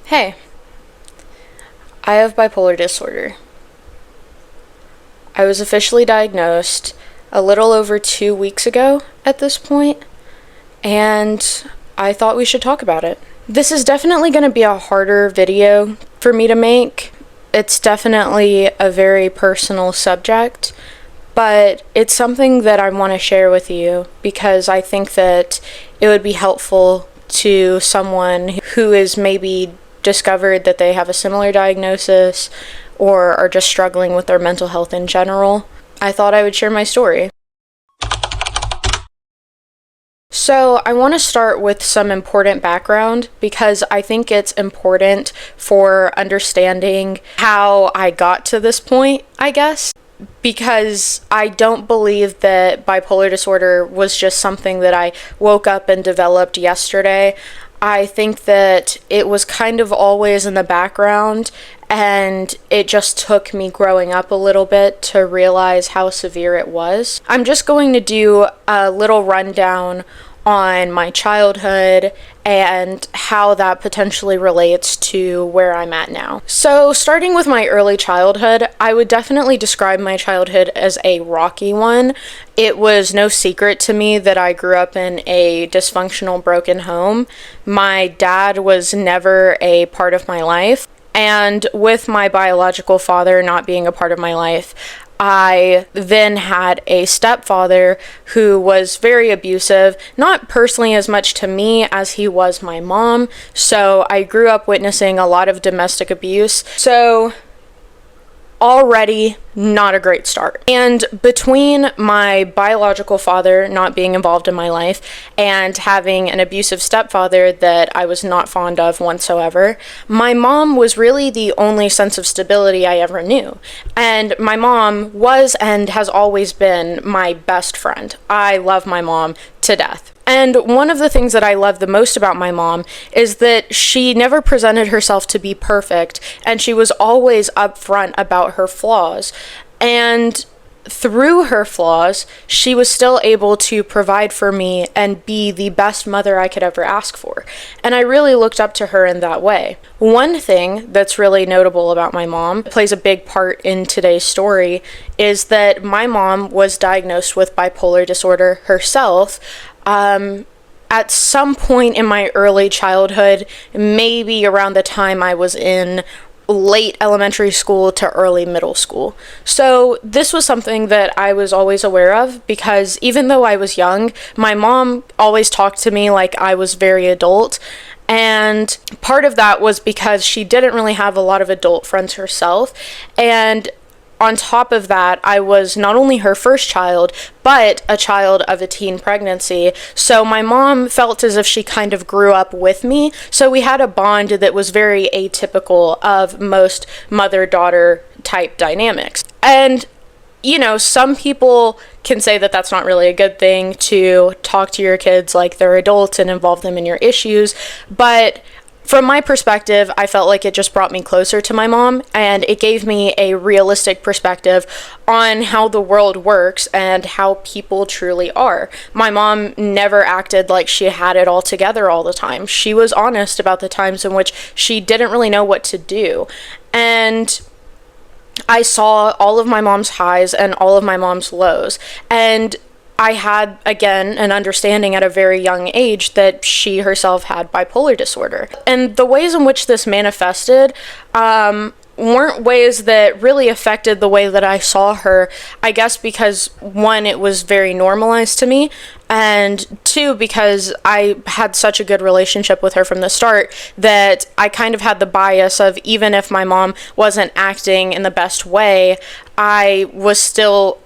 Hey, I have bipolar disorder. I was officially diagnosed a little over 2 weeks ago at this point, and I thought we should talk about it. This is definitely going to be a harder video for me to make. It's definitely a very personal subject, but it's something that I want to share with you because I think that it would be helpful to someone who is maybe discovered that they have a similar diagnosis or are just struggling with their mental health in general. I thought I would share my story. So I want to start with some important background because I think it's important for understanding how I got to this point, I guess. Because I don't believe that bipolar disorder was just something that I woke up and developed yesterday. I think that it was kind of always in the background, and it just took me growing up a little bit to realize how severe it was. I'm just going to do a little rundown on my childhood and how that potentially relates to where I'm at now. So, starting with my early childhood, I would definitely describe my childhood as a rocky one. It was no secret to me that I grew up in a dysfunctional, broken home. My dad was never a part of my life, and with my biological father not being a part of my life, I then had a stepfather who was very abusive, not personally as much to me as he was my mom. So I grew up witnessing a lot of domestic abuse. So already not a great start. And between my biological father not being involved in my life and having an abusive stepfather that I was not fond of whatsoever, my mom was really the only sense of stability I ever knew. And my mom was and has always been my best friend. I love my mom to death. And one of the things that I love the most about my mom is that she never presented herself to be perfect, and she was always upfront about her flaws. And through her flaws, she was still able to provide for me and be the best mother I could ever ask for. And I really looked up to her in that way. One thing that's really notable about my mom, plays a big part in today's story, is that my mom was diagnosed with bipolar disorder herself. At some point in my early childhood, maybe around the time I was in late elementary school to early middle school. So this was something that I was always aware of because even though I was young, my mom always talked to me like I was very adult. And part of that was because she didn't really have a lot of adult friends herself. And on top of that, I was not only her first child, but a child of a teen pregnancy. So my mom felt as if she kind of grew up with me. So we had a bond that was very atypical of most mother-daughter type dynamics. And some people can say that that's not really a good thing to talk to your kids like they're adults and involve them in your issues. But from my perspective, I felt like it just brought me closer to my mom, and it gave me a realistic perspective on how the world works and how people truly are. My mom never acted like she had it all together all the time. She was honest about the times in which she didn't really know what to do. And I saw all of my mom's highs and all of my mom's lows. And I had, again, an understanding at a very young age that she herself had bipolar disorder. And the ways in which this manifested weren't ways that really affected the way that I saw her, I guess because, one, it was very normalized to me, and two, because I had such a good relationship with her from the start that I kind of had the bias of even if my mom wasn't acting in the best way, I would still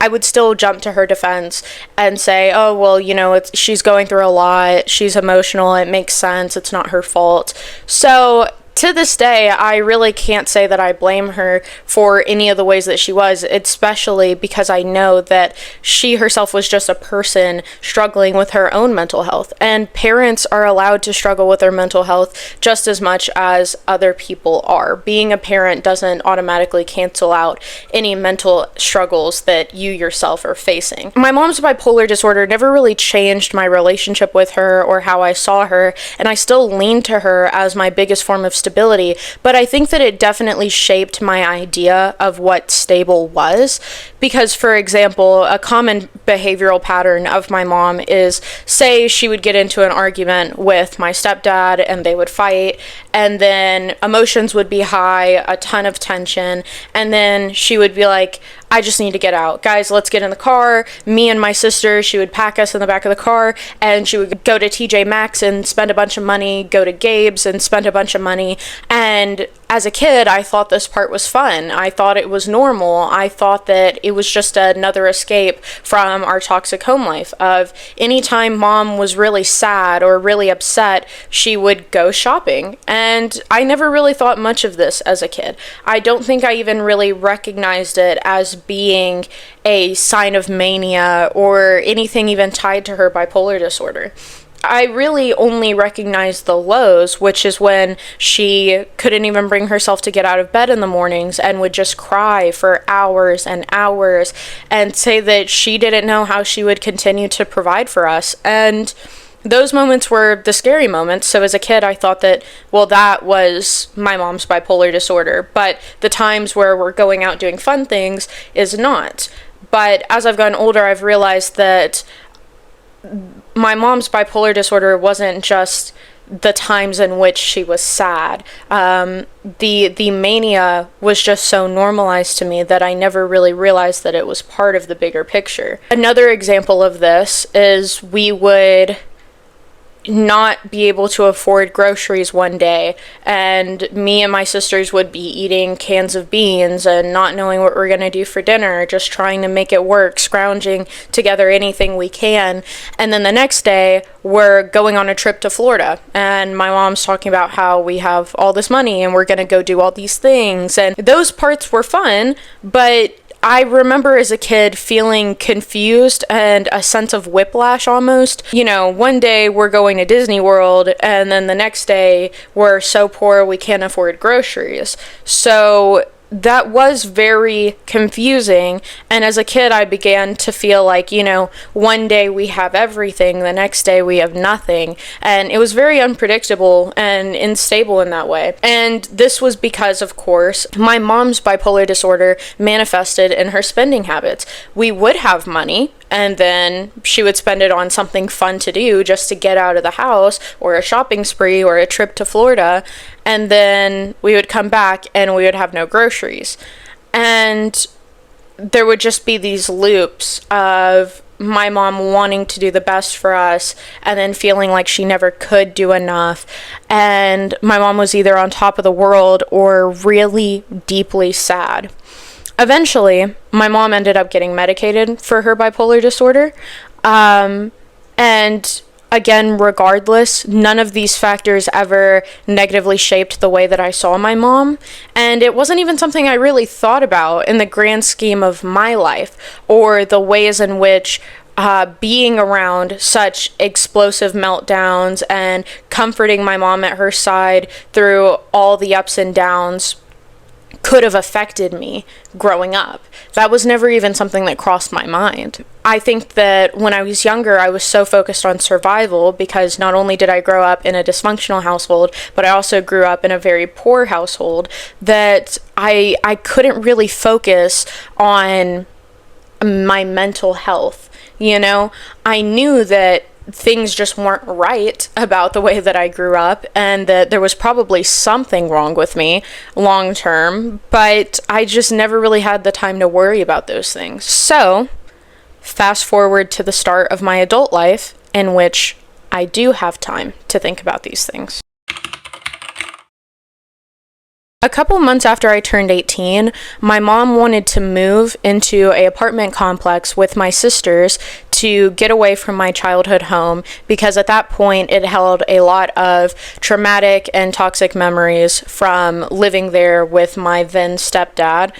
jump to her defense and say, oh, well, she's going through a lot, she's emotional, it makes sense, it's not her fault. So to this day, I really can't say that I blame her for any of the ways that she was, especially because I know that she herself was just a person struggling with her own mental health. And parents are allowed to struggle with their mental health just as much as other people are. Being a parent doesn't automatically cancel out any mental struggles that you yourself are facing. My mom's bipolar disorder never really changed my relationship with her or how I saw her, and I still lean to her as my biggest form of stability stability, but I think that it definitely shaped my idea of what stable was. Because, for example, a common behavioral pattern of my mom is, say she would get into an argument with my stepdad and they would fight, and then emotions would be high, a ton of tension, and then she would be like, I just need to get out. Guys, let's get in the car. Me and my sister, she would pack us in the back of the car, and she would go to TJ Maxx and spend a bunch of money, go to Gabe's and spend a bunch of money. And as a kid, I thought this part was fun. I thought it was normal. I thought that it was just another escape from our toxic home life of anytime mom was really sad or really upset, she would go shopping. And I never really thought much of this as a kid. I don't think I even really recognized it as being a sign of mania or anything even tied to her bipolar disorder. I really only recognized the lows, which is when she couldn't even bring herself to get out of bed in the mornings and would just cry for hours and hours and say that she didn't know how she would continue to provide for us. And those moments were the scary moments. So as a kid, I thought that, well, that was my mom's bipolar disorder. But the times where we're going out doing fun things is not. But as I've gotten older, I've realized that my mom's bipolar disorder wasn't just the times in which she was sad. The mania was just so normalized to me that I never really realized that it was part of the bigger picture. Another example of this is we would not be able to afford groceries one day, and me and my sisters would be eating cans of beans and not knowing what we're going to do for dinner, just trying to make it work, scrounging together anything we can. And then the next day we're going on a trip to Florida, and my mom's talking about how we have all this money and we're going to go do all these things, and those parts were fun. But I remember as a kid feeling confused and a sense of whiplash almost. You know, one day we're going to Disney World, and then the next day we're so poor we can't afford groceries. So that was very confusing. And as a kid, I began to feel like, you know, one day we have everything, the next day we have nothing. And it was very unpredictable and unstable in that way. And this was because, of course, my mom's bipolar disorder manifested in her spending habits. We would have money, and then she would spend it on something fun to do just to get out of the house, or a shopping spree, or a trip to Florida. And then we would come back and we would have no groceries. And there would just be these loops of my mom wanting to do the best for us and then feeling like she never could do enough. And my mom was either on top of the world or really deeply sad. Eventually, my mom ended up getting medicated for her bipolar disorder. And again, regardless, none of these factors ever negatively shaped the way that I saw my mom. And it wasn't even something I really thought about in the grand scheme of my life, or the ways in which being around such explosive meltdowns and comforting my mom at her side through all the ups and downs could have affected me growing up. That was never even something that crossed my mind. I think that when I was younger, I was so focused on survival, because not only did I grow up in a dysfunctional household, but I also grew up in a very poor household, that I couldn't really focus on my mental health. You know, I knew that things just weren't right about the way that I grew up, and that there was probably something wrong with me long term, but I just never really had the time to worry about those things. So, fast forward to the start of my adult life, in which I do have time to think about these things. A couple months after I turned 18, my mom wanted to move into an apartment complex with my sisters to get away from my childhood home, because at that point it held a lot of traumatic and toxic memories from living there with my then stepdad.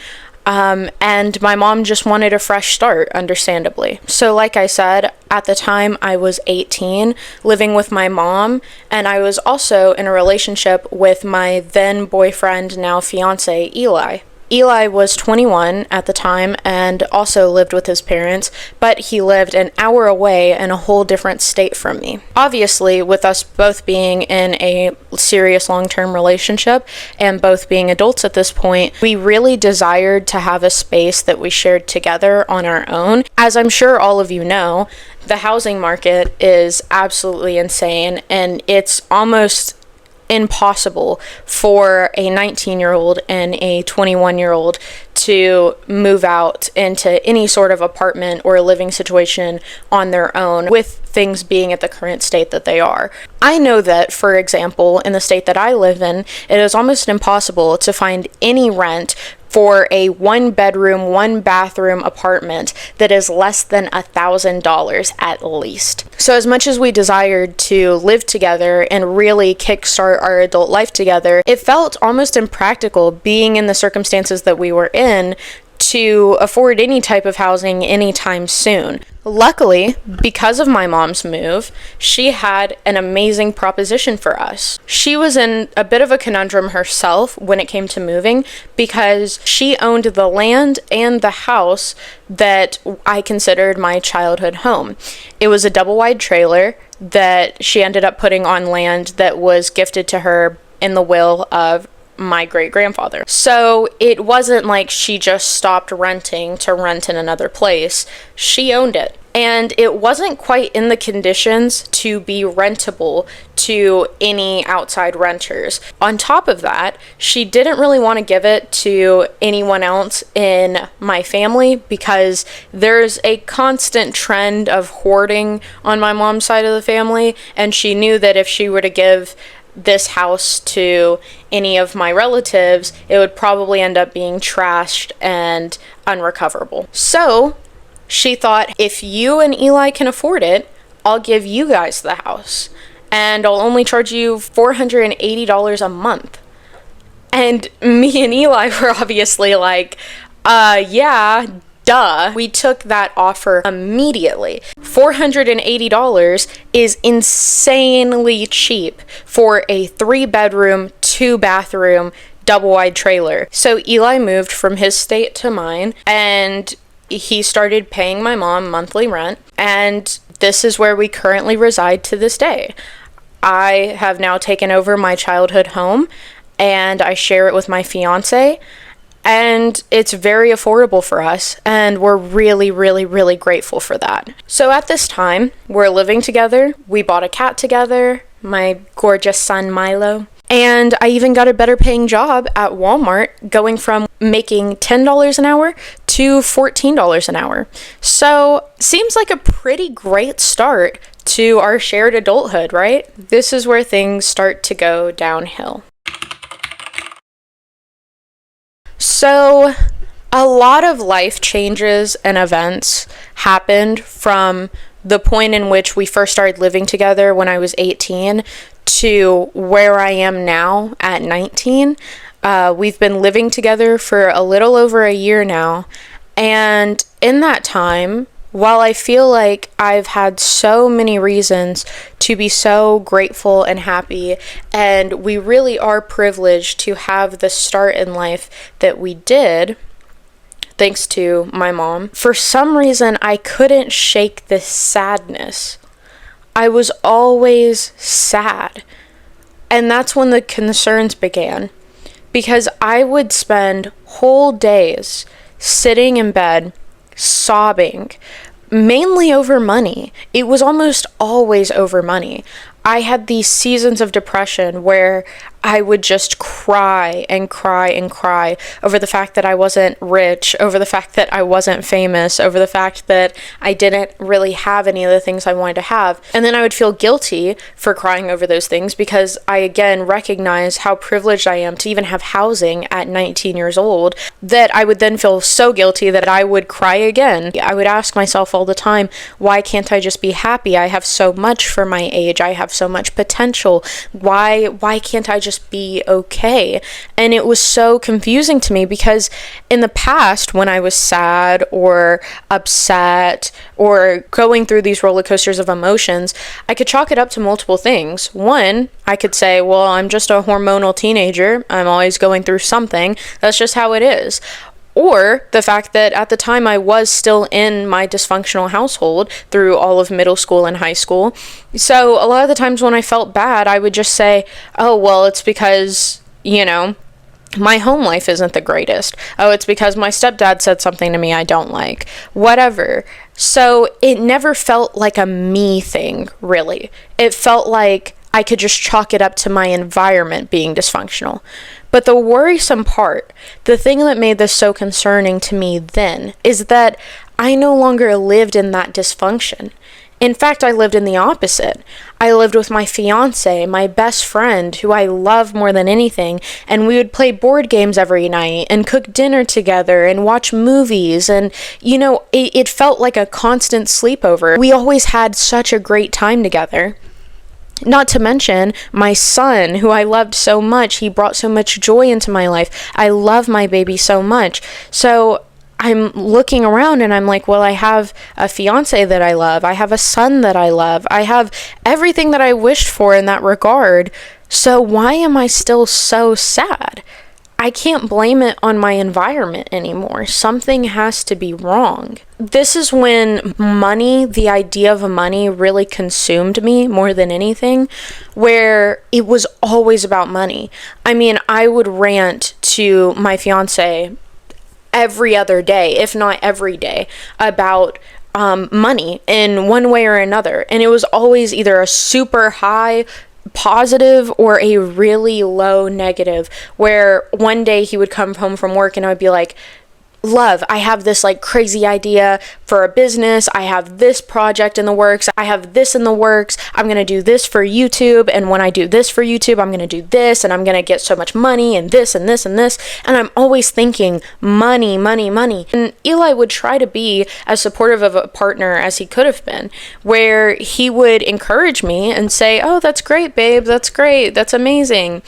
And my mom just wanted a fresh start, understandably. So like I said, at the time I was 18, living with my mom, and I was also in a relationship with my then boyfriend, now fiance, Eli. Eli was 21 at the time and also lived with his parents, but he lived an hour away in a whole different state from me. Obviously, with us both being in a serious long-term relationship and both being adults at this point, we really desired to have a space that we shared together on our own. As I'm sure all of you know, the housing market is absolutely insane, and it's almost impossible for a 19-year-old and a 21-year-old to move out into any sort of apartment or living situation on their own, with things being at the current state that they are. I know that, for example, in the state that I live in, it is almost impossible to find any rent for a 1-bedroom, 1-bathroom apartment that is less than $1,000 at least. So as much as we desired to live together and really kickstart our adult life together, it felt almost impractical, being in the circumstances that we were in, to afford any type of housing anytime soon. Luckily, because of my mom's move, she had an amazing proposition for us. She was in a bit of a conundrum herself when it came to moving, because she owned the land and the house that I considered my childhood home. It was a double-wide trailer that she ended up putting on land that was gifted to her in the will of my great-grandfather. So it wasn't like she just stopped renting to rent in another place. She owned it. And it wasn't quite in the conditions to be rentable to any outside renters. On top of that, she didn't really want to give it to anyone else in my family, because there's a constant trend of hoarding on my mom's side of the family, and she knew that if she were to give this house to any of my relatives, it would probably end up being trashed and unrecoverable. So she thought, if you and Eli can afford it, I'll give you guys the house, and I'll only charge you $480 a month. And me and Eli were obviously like, yeah, duh. We took that offer immediately. $480 is insanely cheap for a 3-bedroom, 2-bathroom, double-wide trailer. So Eli moved from his state to mine, and he started paying my mom monthly rent, and this is where we currently reside to this day. I have now taken over my childhood home, and I share it with my fiance, and it's very affordable for us, and we're really, really, really grateful for that. So at this time, we're living together. We bought a cat together, my gorgeous son Milo, and I even got a better paying job at Walmart, going from making $10 an hour to $14 an hour. So seems like a pretty great start to our shared adulthood, right? This is where things start to go downhill. So a lot of life changes and events happened from the point in which we first started living together when I was 18 to where I am now at 19. We've been living together for a little over a year now, and in that time, while I feel like I've had so many reasons to be so grateful and happy, and we really are privileged to have the start in life that we did, thanks to my mom, for some reason I couldn't shake this sadness. I was always sad. And that's when the concerns began, because I would spend whole days sitting in bed sobbing, mainly over money. It was almost always over money. I had these seasons of depression where I would just cry and cry and cry over the fact that I wasn't rich, over the fact that I wasn't famous, over the fact that I didn't really have any of the things I wanted to have. And then I would feel guilty for crying over those things, because I again recognize how privileged I am to even have housing at 19 years old, that I would then feel so guilty that I would cry again. I would ask myself all the time, why can't I just be happy? I have so much for my age. I have so much potential. Why can't I just just be okay. And it was so confusing to me because in the past, when I was sad or upset or going through these roller coasters of emotions, I could chalk it up to multiple things. One, I could say, well, I'm just a hormonal teenager. I'm always going through something. That's just how it is. Or the fact that at the time I was still in my dysfunctional household through all of middle school and high school. So a lot of the times when I felt bad, I would just say, oh, well, it's because, my home life isn't the greatest. Oh, it's because my stepdad said something to me I don't like. Whatever. So it never felt like a me thing, really. It felt like I could just chalk it up to my environment being dysfunctional. But the worrisome part, the thing that made this so concerning to me then, is that I no longer lived in that dysfunction. In fact, I lived in the opposite. I lived with my fiance, my best friend, who I love more than anything, and we would play board games every night and cook dinner together and watch movies, and, it felt like a constant sleepover. We always had such a great time together. Not to mention my son, who I loved so much. He brought so much joy into my life. I love my baby so much. So I'm looking around and I'm like, well, I have a fiance that I love. I have a son that I love. I have everything that I wished for in that regard. So why am I still so sad? I can't blame it on my environment anymore. Something has to be wrong. This is when money, the idea of money, really consumed me more than anything, where it was always about money. I mean, I would rant to my fiance every other day, if not every day, about money in one way or another. And it was always either a super high positive or a really low negative, where one day he would come home from work and I would be like, love, I have this like crazy idea for a business. I have this project in the works. I have this in the works. I'm going to do this for YouTube. And when I do this for YouTube, I'm going to do this and I'm going to get so much money and this and this and this. And I'm always thinking money, money, money. And Eli would try to be as supportive of a partner as he could have been, where he would encourage me and say, oh, that's great, babe. That's great. That's amazing.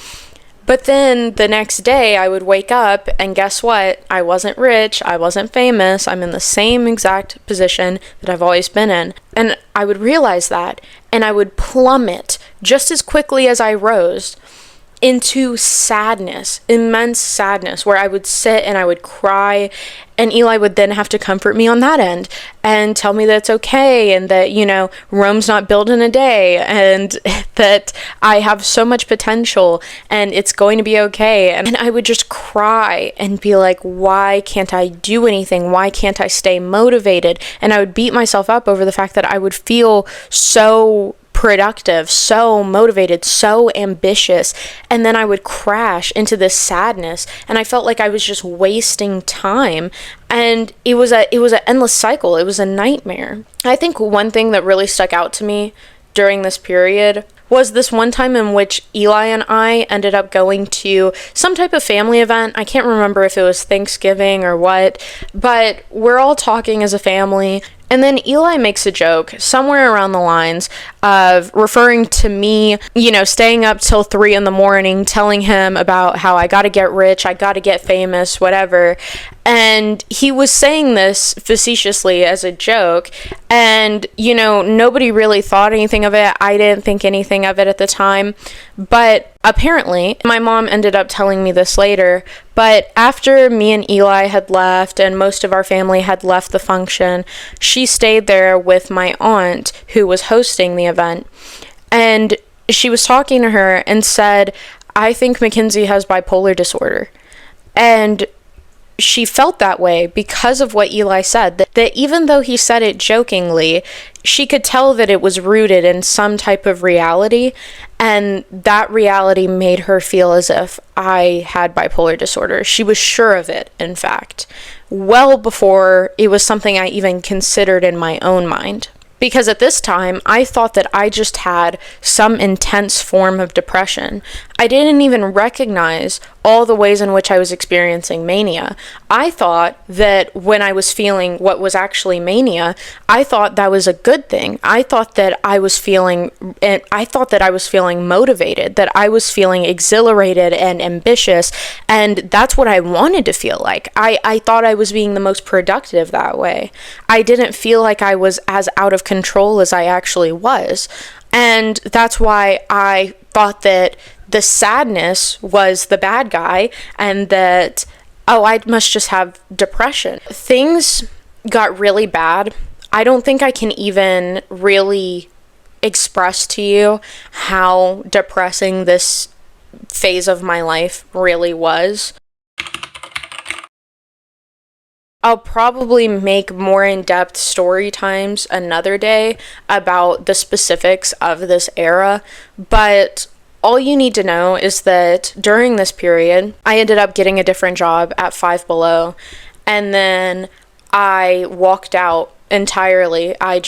But then the next day I would wake up and guess what? I wasn't rich. I wasn't famous. I'm in the same exact position that I've always been in. And I would realize that and I would plummet just as quickly as I rose into sadness, immense sadness, where I would sit and I would cry, and Eli would then have to comfort me on that end and tell me that it's okay and that, Rome's not built in a day and that I have so much potential and it's going to be okay. And I would just cry and be like, why can't I do anything? Why can't I stay motivated? And I would beat myself up over the fact that I would feel so productive, so motivated, so ambitious, and then I would crash into this sadness, and I felt like I was just wasting time, and it was an endless cycle. It was a nightmare. I think one thing that really stuck out to me during this period was this one time in which Eli and I ended up going to some type of family event. I can't remember if it was Thanksgiving or what, but we're all talking as a family. And then Eli makes a joke somewhere around the lines of referring to me, staying up till 3 a.m, telling him about how I got to get rich, I got to get famous, whatever. And he was saying this facetiously as a joke. And, nobody really thought anything of it. I didn't think anything of it at the time. But apparently, my mom ended up telling me this later, but after me and Eli had left and most of our family had left the function, she stayed there with my aunt who was hosting the event. And she was talking to her and said, I think Mackenzie has bipolar disorder. And she felt that way because of what Eli said, that even though he said it jokingly, she could tell that it was rooted in some type of reality, and that reality made her feel as if I had bipolar disorder. She was sure of it, in fact, well before it was something I even considered in my own mind. Because at this time, I thought that I just had some intense form of depression. I didn't even recognize all the ways in which I was experiencing mania. I thought that when I was feeling what was actually mania, I thought that was a good thing. I thought that I was feeling motivated, that I was feeling exhilarated and ambitious, and that's what I wanted to feel like. I thought I was being the most productive that way. I didn't feel like I was as out of control as I actually was. And that's why I thought that the sadness was the bad guy, and that, oh, I must just have depression. Things got really bad. I don't think I can even really express to you how depressing this phase of my life really was. I'll probably make more in-depth story times another day about the specifics of this era, but all you need to know is that during this period, I ended up getting a different job at Five Below, and then I walked out entirely. I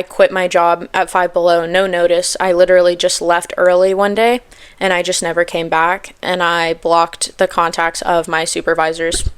quit my job at Five Below, no notice. I literally just left early one day, and I just never came back, and I blocked the contacts of my supervisors.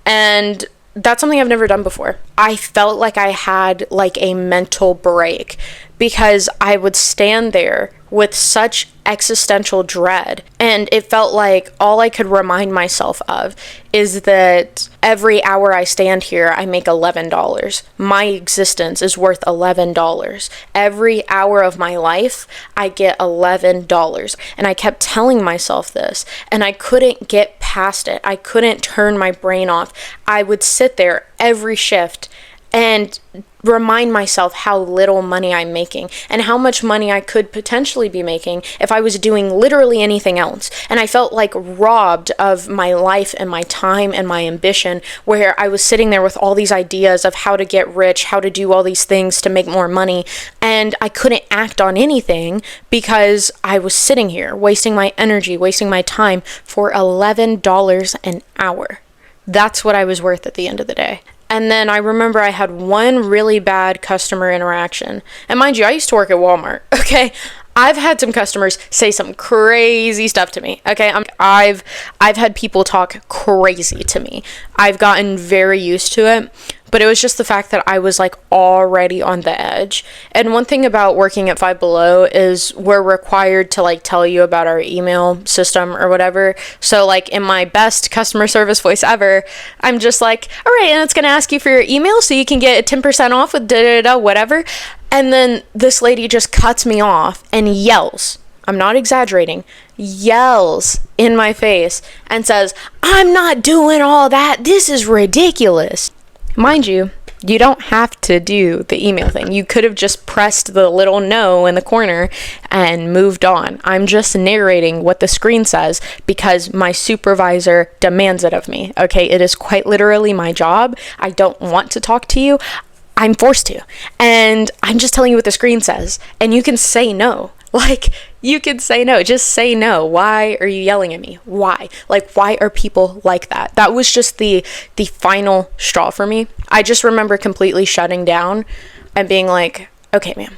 And that's something I've never done before. I felt like I had like a mental break because I would stand there with such existential dread, and it felt like all I could remind myself of is that every hour I stand here, I make $11. My existence is worth $11. Every hour of my life, I get $11. And I kept telling myself this, and I couldn't get past it. I couldn't turn my brain off. I would sit there every shift and remind myself how little money I'm making and how much money I could potentially be making if I was doing literally anything else. And I felt like robbed of my life and my time and my ambition, where I was sitting there with all these ideas of how to get rich, how to do all these things to make more money, and I couldn't act on anything because I was sitting here wasting my energy, wasting my time for $11 an hour. That's what I was worth at the end of the day. And then I remember I had one really bad customer interaction. And mind you, I used to work at Walmart, okay? I've had some customers say some crazy stuff to me, okay? I've had people talk crazy to me. I've gotten very used to it, but it was just the fact that I was like already on the edge. And one thing about working at Five Below is we're required to like tell you about our email system or whatever. So like in my best customer service voice ever, I'm just like, all right, and it's going to ask you for your email so you can get 10% off with da-da-da, whatever. And then this lady just cuts me off and yells, I'm not exaggerating, yells in my face and says, I'm not doing all that. This is ridiculous. Mind you, you don't have to do the email thing. You could have just pressed the little no in the corner and moved on. I'm just narrating what the screen says because my supervisor demands it of me. Okay, it is quite literally my job. I don't want to talk to you. I'm forced to. And I'm just telling you what the screen says. And you can say no. Like, you can say no. Just say no. Why are you yelling at me? Why? Like, why are people like that? That was just the final straw for me. I just remember completely shutting down and being like, okay, ma'am.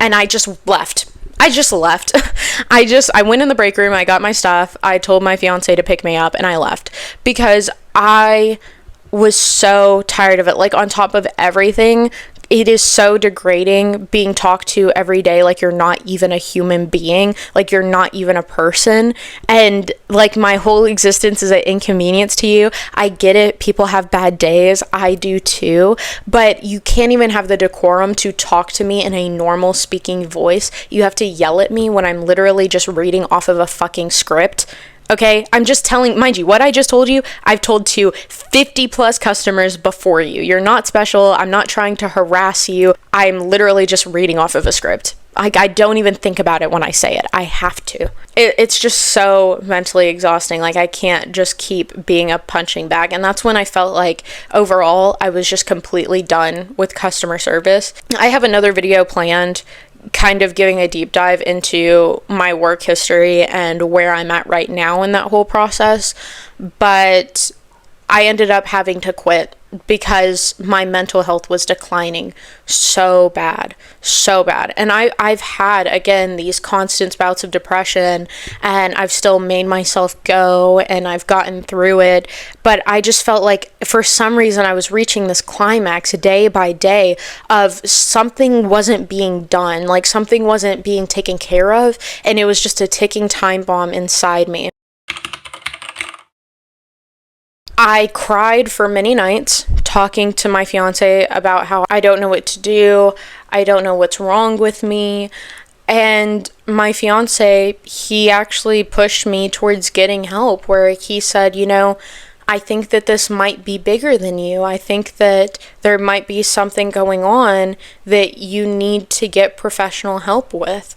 And I just left. I went in the break room. I got my stuff. I told my fiance to pick me up and I left because I was so tired of it. Like, on top of everything, it is so degrading being talked to every day like you're not even a human being, like you're not even a person, and like my whole existence is an inconvenience to you. I get it, people have bad days, I do too, but you can't even have the decorum to talk to me in a normal speaking voice. You have to yell at me when I'm literally just reading off of a fucking script. Okay, I'm just telling, mind you, what I just told you, I've told to 50 plus customers before you. You're not special. I'm not trying to harass you. I'm literally just reading off of a script. Like, I don't even think about it when I say it. I have to. It's just so mentally exhausting. Like, I can't just keep being a punching bag. And that's when I felt like overall I was just completely done with customer service. I have another video planned kind of giving a deep dive into my work history and where I'm at right now in that whole process. But I ended up having to quit because my mental health was declining so bad, so bad. And I've had, again, these constant bouts of depression, and I've still made myself go, and I've gotten through it. But I just felt like for some reason I was reaching this climax day by day of something wasn't being done, like something wasn't being taken care of, and it was just a ticking time bomb inside me. I cried for many nights talking to my fiance about how I don't know what to do, I don't know what's wrong with me. And my fiance, he actually pushed me towards getting help, where he said, I think that this might be bigger than you. I think that there might be something going on that you need to get professional help with.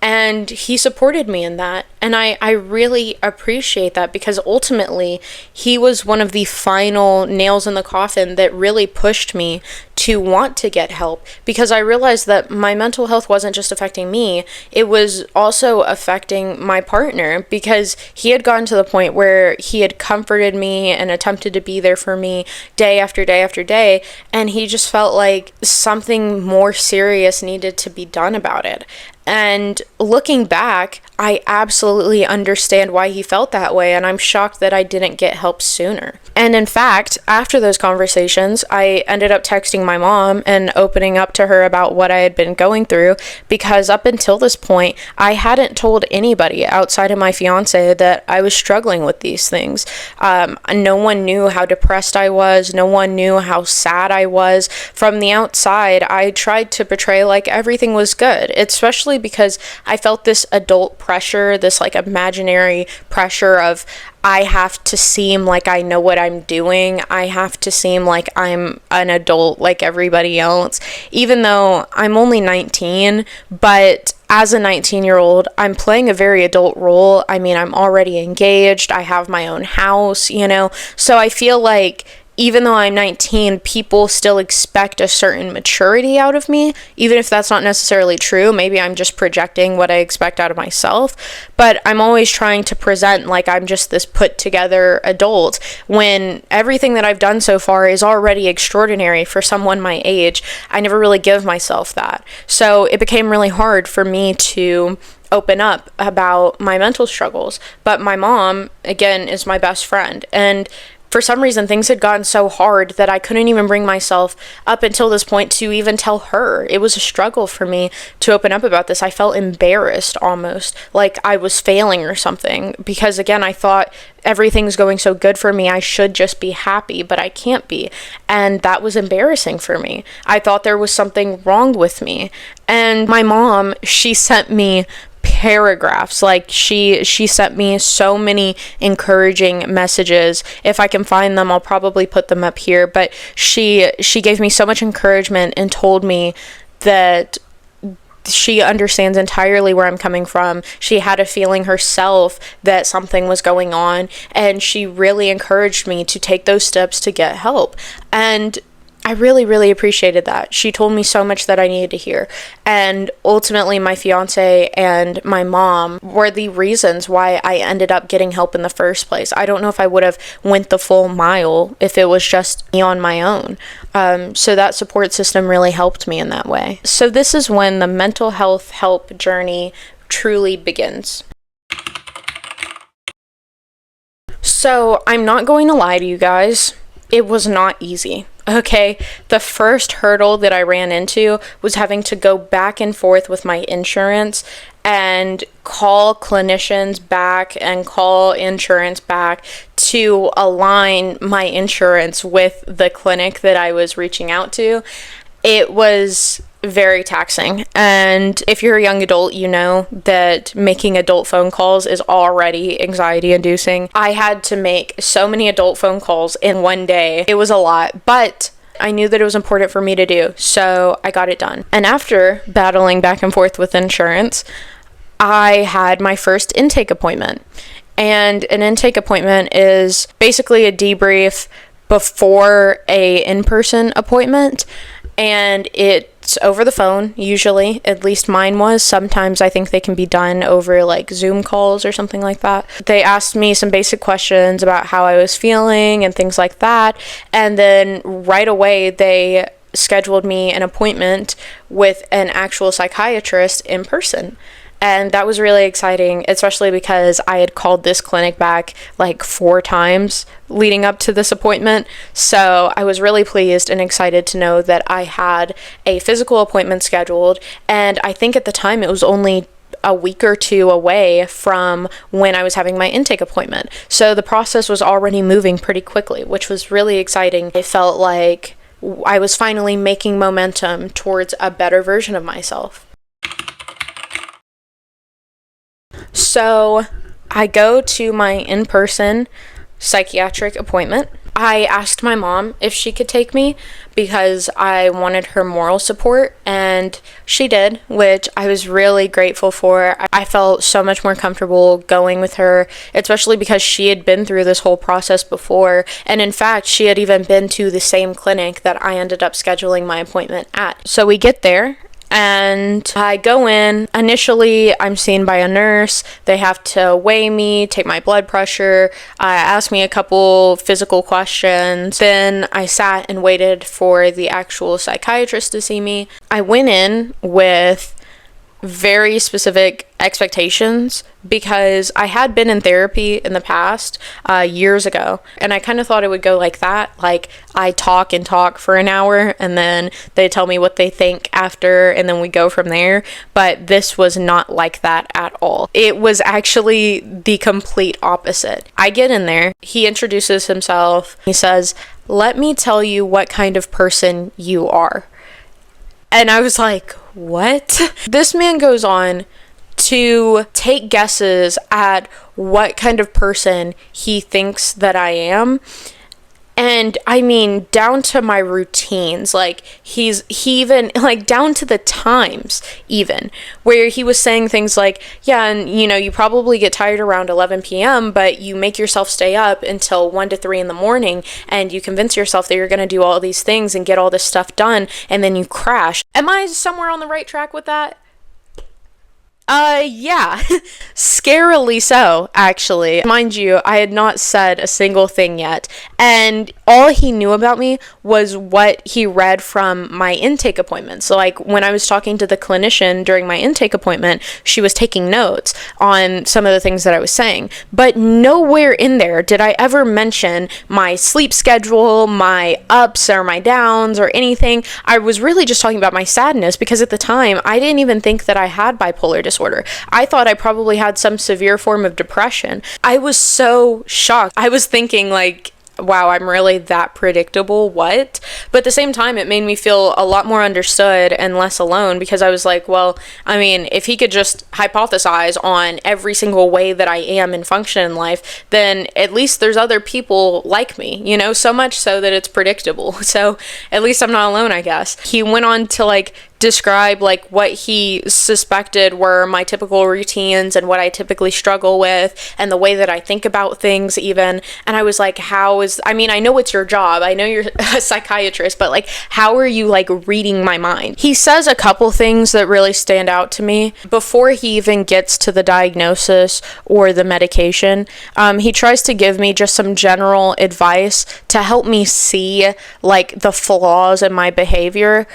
And he supported me in that. And I really appreciate that, because ultimately he was one of the final nails in the coffin that really pushed me to want to get help, because I realized that my mental health wasn't just affecting me, it was also affecting my partner, because he had gotten to the point where he had comforted me and attempted to be there for me day after day after day, and he just felt like something more serious needed to be done about it. And looking back, I absolutely understand why he felt that way, and I'm shocked that I didn't get help sooner. And in fact, after those conversations, I ended up texting my mom and opening up to her about what I had been going through, because up until this point, I hadn't told anybody outside of my fiance that I was struggling with these things. No one knew how depressed I was. No one knew how sad I was. From the outside, I tried to portray like everything was good, especially because I felt this adult pressure, this like imaginary pressure of I have to seem like I know what I'm doing. I have to seem like I'm an adult like everybody else, even though I'm only 19, but as a 19-year-old, I'm playing a very adult role. I mean, I'm already engaged. I have my own house, so I feel like even though I'm 19, people still expect a certain maturity out of me, even if that's not necessarily true. Maybe I'm just projecting what I expect out of myself, but I'm always trying to present like I'm just this put together adult, when everything that I've done so far is already extraordinary for someone my age. I never really give myself that. So it became really hard for me to open up about my mental struggles. But my mom, again, is my best friend, and for some reason, things had gotten so hard that I couldn't even bring myself up until this point to even tell her. It was a struggle for me to open up about this. I felt embarrassed, almost like I was failing or something, because again, I thought everything's going so good for me, I should just be happy, but I can't be. And that was embarrassing for me. I thought there was something wrong with me. And my mom, she sent me paragraphs. Like she sent me so many encouraging messages. If I can find them, I'll probably put them up here, but she gave me so much encouragement and told me that she understands entirely where I'm coming from. She had a feeling herself that something was going on, and she really encouraged me to take those steps to get help. And I really, really appreciated that. She told me so much that I needed to hear. And ultimately, my fiance and my mom were the reasons why I ended up getting help in the first place. I don't know if I would have went the full mile if it was just me on my own. So that support system really helped me in that way. So this is when the mental health help journey truly begins. So I'm not going to lie to you guys. It was not easy. Okay, the first hurdle that I ran into was having to go back and forth with my insurance and call clinicians back and call insurance back to align my insurance with the clinic that I was reaching out to. It was very taxing, and if you're a young adult, you know that making adult phone calls is already anxiety inducing. I had to make so many adult phone calls in one day. It was a lot, but I knew that it was important for me to do, so I got it done. And after battling back and forth with insurance, I had my first intake appointment. And an intake appointment is basically a debrief before a in-person appointment, and it's It's over the phone, usually. At least mine was. Sometimes I think they can be done over like Zoom calls or something like that. They asked me some basic questions about how I was feeling and things like that. And then right away, they scheduled me an appointment with an actual psychiatrist in person. And that was really exciting, especially because I had called this clinic back like 4 times leading up to this appointment. So I was really pleased and excited to know that I had a physical appointment scheduled. And I think at the time it was only a week or 2 away from when I was having my intake appointment. So the process was already moving pretty quickly, which was really exciting. It felt like I was finally making momentum towards a better version of myself. So I go to my in-person psychiatric appointment. I asked my mom if she could take me because I wanted her moral support, and she did, which I was really grateful for. I felt so much more comfortable going with her, especially because she had been through this whole process before, and in fact, she had even been to the same clinic that I ended up scheduling my appointment at. So we get there, and I go in. Initially, I'm seen by a nurse. They have to weigh me, take my blood pressure, ask me a couple physical questions. Then I sat and waited for the actual psychiatrist to see me. I went in with very specific expectations because I had been in therapy in the past years ago, and I kind of thought it would go like that. Like, I talk and talk for an hour and then they tell me what they think after, and then we go from there. But this was not like that at all. It was actually the complete opposite. I get in there, he introduces himself, he says, "Let me tell you what kind of person you are." And I was like, what? This man goes on to take guesses at what kind of person he thinks that I am. And I mean, down to my routines, like he even, like, down to the times even, where he was saying things like, yeah, and you know, you probably get tired around 11 p.m., but you make yourself stay up until 1 to 3 in the morning, and you convince yourself that you're going to do all these things and get all this stuff done, and then you crash. Am I somewhere on the right track with that? Yeah, scarily so, actually. Mind you, I had not said a single thing yet, and all he knew about me was what he read from my intake appointment. So, like, when I was talking to the clinician during my intake appointment, she was taking notes on some of the things that I was saying, but nowhere in there did I ever mention my sleep schedule, my ups or my downs or anything. I was really just talking about my sadness because at the time, I didn't even think that I had bipolar disorder. I thought I probably had some severe form of depression. I was so shocked. I was thinking, like, wow, I'm really that predictable, what? But at the same time, it made me feel a lot more understood and less alone, because I was like, well, I mean, if he could just hypothesize on every single way that I am and function in life, then at least there's other people like me, you know, so much so that it's predictable. So at least I'm not alone, I guess. He went on to, like, describe, like, what he suspected were my typical routines and what I typically struggle with and the way that I think about things even. And I was like, I mean, I know it's your job, I know you're a psychiatrist, but, like, how are you, like, reading my mind? He says a couple things that really stand out to me. Before he even gets to the diagnosis or the medication, he tries to give me just some general advice to help me see, like, the flaws in my behavior.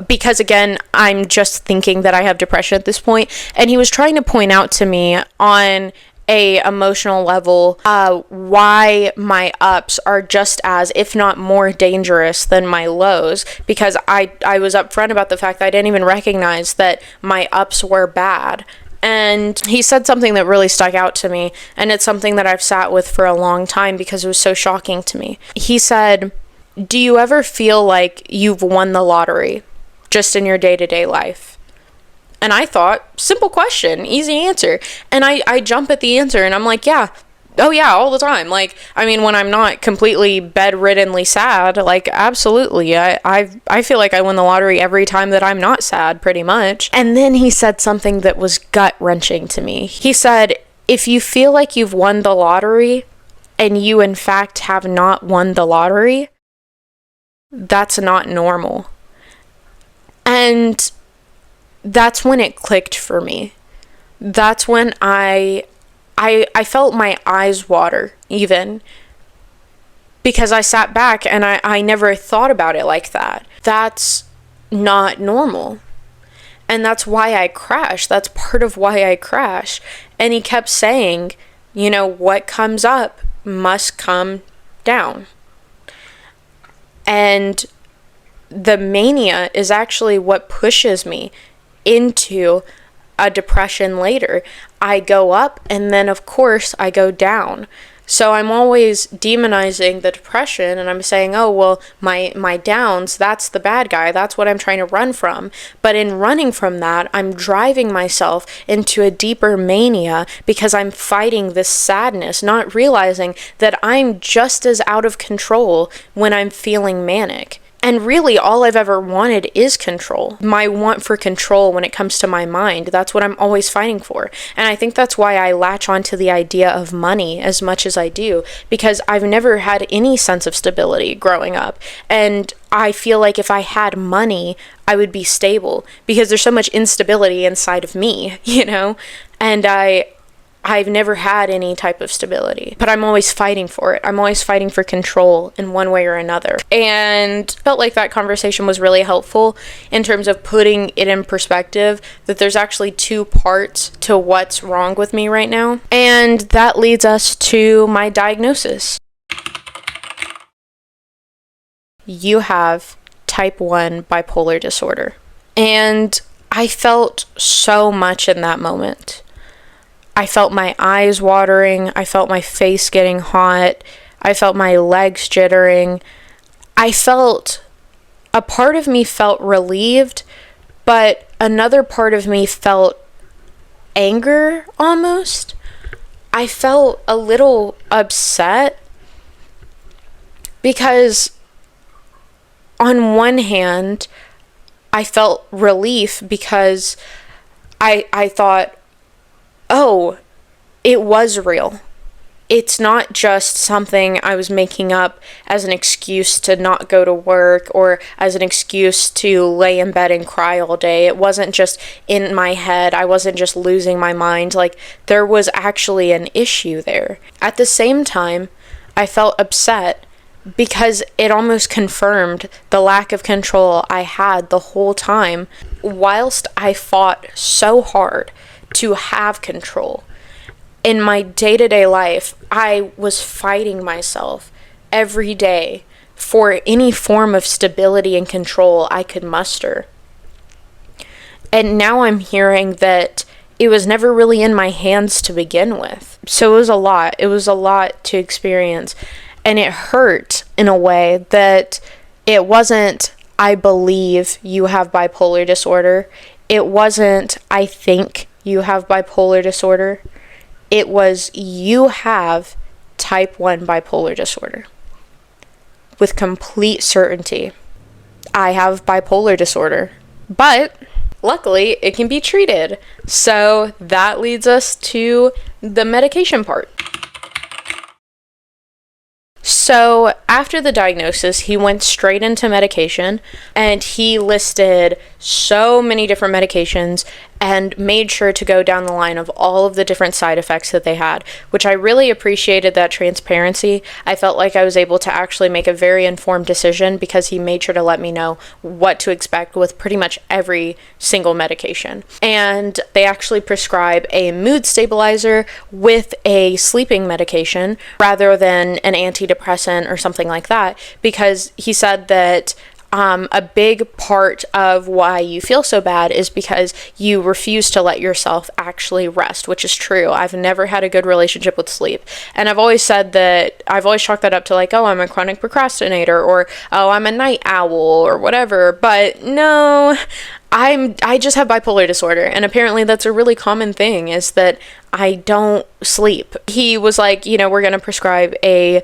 Because again, I'm just thinking that I have depression at this point, and he was trying to point out to me on a emotional level why my ups are just as, if not more, dangerous than my lows, because I was upfront about the fact that I didn't even recognize that my ups were bad. And he said something that really stuck out to me, and it's something that I've sat with for a long time because it was so shocking to me. He said, "Do you ever feel like you've won the lottery just in your day-to-day life?" And I thought, simple question, easy answer. And I jump at the answer and I'm like, yeah. Oh yeah, all the time. Like, I mean, when I'm not completely bedriddenly sad, like, absolutely. I feel like I win the lottery every time that I'm not sad, pretty much. And then he said something that was gut-wrenching to me. He said, if you feel like you've won the lottery and you in fact have not won the lottery, that's not normal. And that's when it clicked for me. That's when I felt my eyes water, even, because I sat back and I never thought about it like that. That's not normal. And that's why I crash. That's part of why I crash. And he kept saying, you know, what comes up must come down. And the mania is actually what pushes me into a depression later. I go up and then of course I go down. So I'm always demonizing the depression, and I'm saying, oh, well, my downs, that's the bad guy. That's what I'm trying to run from. But in running from that, I'm driving myself into a deeper mania because I'm fighting this sadness, not realizing that I'm just as out of control when I'm feeling manic. And really, all I've ever wanted is control. My want for control when it comes to my mind, that's what I'm always fighting for. And I think that's why I latch onto the idea of money as much as I do, because I've never had any sense of stability growing up. And I feel like if I had money, I would be stable, because there's so much instability inside of me, you know? And I've never had any type of stability, but I'm always fighting for it. I'm always fighting for control in one way or another. And felt like that conversation was really helpful in terms of putting it in perspective, that there's actually two parts to what's wrong with me right now. And that leads us to my diagnosis. You have type 1 bipolar disorder. And I felt so much in that moment. I felt my eyes watering. I felt my face getting hot. I felt my legs jittering. I felt, a part of me felt relieved, but another part of me felt anger almost. I felt a little upset because on one hand, I felt relief because I thought, oh, it was real. It's not just something I was making up as an excuse to not go to work or as an excuse to lay in bed and cry all day. It wasn't just in my head. I wasn't just losing my mind. Like, there was actually an issue there. At the same time, I felt upset because it almost confirmed the lack of control I had the whole time, whilst I fought so hard to have control. In my day-to-day life, I was fighting myself every day for any form of stability and control I could muster. And now I'm hearing that it was never really in my hands to begin with. So it was a lot. It was a lot to experience. And it hurt in a way that it wasn't, I believe you have bipolar disorder. It wasn't, I think you have bipolar disorder. It was, you have type 1 bipolar disorder. With complete certainty, I have bipolar disorder. But luckily, it can be treated. So that leads us to the medication part. So after the diagnosis, he went straight into medication, and he listed so many different medications and made sure to go down the line of all of the different side effects that they had, which I really appreciated that transparency. I felt like I was able to actually make a very informed decision because he made sure to let me know what to expect with pretty much every single medication. And they actually prescribe a mood stabilizer with a sleeping medication rather than an antidepressant or something like that, because he said that a big part of why you feel so bad is because you refuse to let yourself actually rest, which is true. I've never had a good relationship with sleep. And I've always said that, I've always chalked that up to like, oh, I'm a chronic procrastinator, or oh, I'm a night owl, or whatever. But no, I just have bipolar disorder, and apparently that's a really common thing, is that I don't sleep. He was like, we're going to prescribe a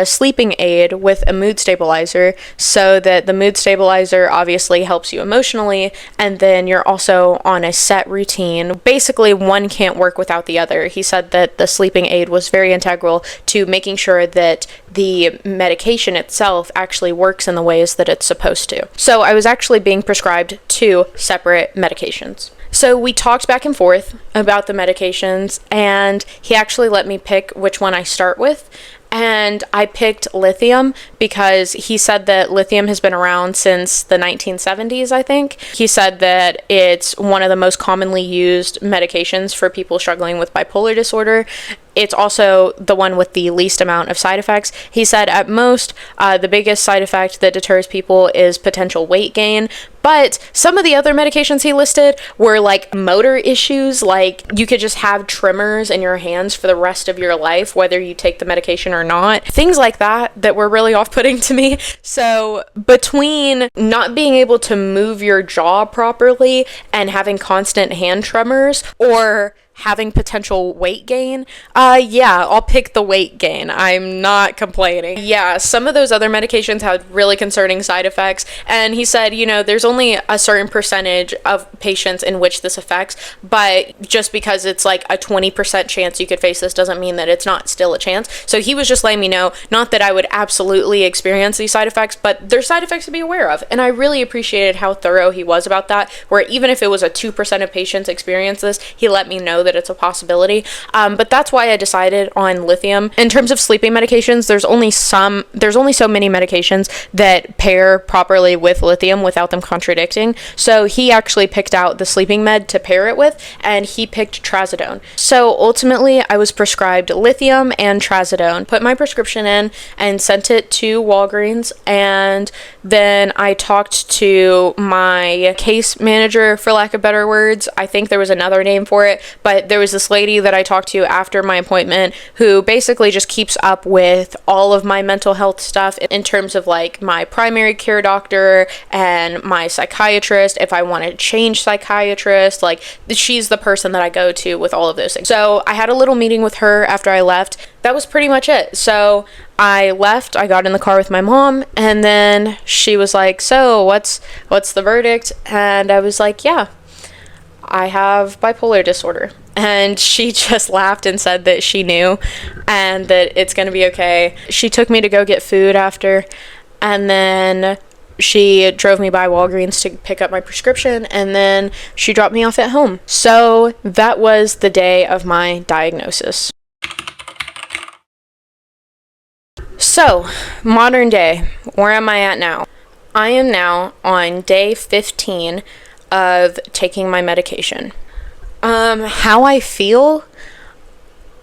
sleeping aid with a mood stabilizer, so that the mood stabilizer obviously helps you emotionally, and then you're also on a set routine. Basically, one can't work without the other. He said that the sleeping aid was very integral to making sure that the medication itself actually works in the ways that it's supposed to. So I was actually being prescribed 2 separate medications. So we talked back and forth about the medications, and he actually let me pick which one I start with. And I picked lithium because he said that lithium has been around since the 1970s, I think. He said that it's one of the most commonly used medications for people struggling with bipolar disorder. It's also the one with the least amount of side effects. He said at most, the biggest side effect that deters people is potential weight gain. But some of the other medications he listed were like motor issues, like you could just have tremors in your hands for the rest of your life, whether you take the medication or not. Things like that were really off-putting to me. So between not being able to move your jaw properly and having constant hand tremors, or having potential weight gain, I'll pick the weight gain. I'm not complaining. Yeah, some of those other medications had really concerning side effects, and he said, there's only a certain percentage of patients in which this affects, but just because it's like a 20% chance you could face this doesn't mean that it's not still a chance. So he was just letting me know, not that I would absolutely experience these side effects, but there's side effects to be aware of, and I really appreciated how thorough he was about that, where even if it was a 2% of patients experience this, he let me know that it's a possibility. But that's why I decided on lithium. In terms of sleeping medications, there's only so many medications that pair properly with lithium without them contradicting. So he actually picked out the sleeping med to pair it with, and he picked trazodone. So ultimately, I was prescribed lithium and trazodone, put my prescription in, and sent it to Walgreens. And then I talked to my case manager, for lack of better words. I think there was another name for it, but there was this lady that I talked to after my appointment who basically just keeps up with all of my mental health stuff in terms of like my primary care doctor and my psychiatrist. If I want to change psychiatrist, like she's the person that I go to with all of those things. So I had a little meeting with her after I left. That was pretty much it. So I left, I got in the car with my mom, and then she was like, so what's the verdict? And I was like, yeah, I have bipolar disorder. And she just laughed and said that she knew and that it's going to be okay. She took me to go get food after, and then she drove me by Walgreens to pick up my prescription, and then she dropped me off at home. So that was the day of my diagnosis. So, modern day, where am I at now? I am now on day 15 of taking my medication. How I feel?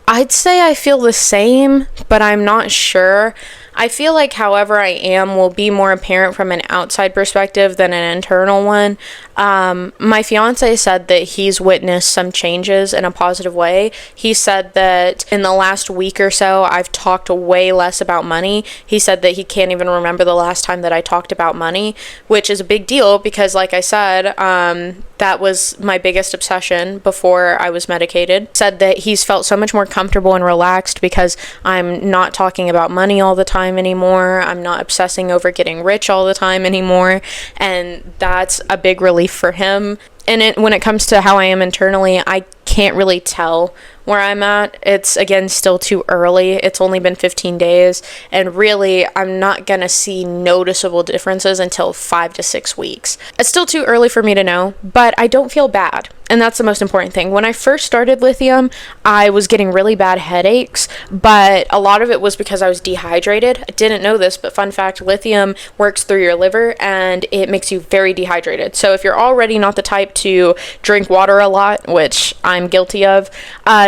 I'd say I feel the same, but I'm not sure. I feel like however I am will be more apparent from an outside perspective than an internal one. My fiance said that he's witnessed some changes in a positive way. He said that in the last week or so, I've talked way less about money. He said that he can't even remember the last time that I talked about money, which is a big deal because, like I said, that was my biggest obsession before I was medicated. Said that he's felt so much more comfortable and relaxed because I'm not talking about money all the time anymore. I'm not obsessing over getting rich all the time anymore, and that's a big relief for him. And when it comes to how I am internally, I can't really tell where I'm at. It's, again, still too early. It's only been 15 days, and really, I'm not gonna see noticeable differences until 5 to 6 weeks. It's still too early for me to know, but I don't feel bad, and that's the most important thing. When I first started lithium, I was getting really bad headaches, but a lot of it was because I was dehydrated. I didn't know this, but fun fact, lithium works through your liver, and it makes you very dehydrated. So if you're already not the type to drink water a lot, which I'm guilty of,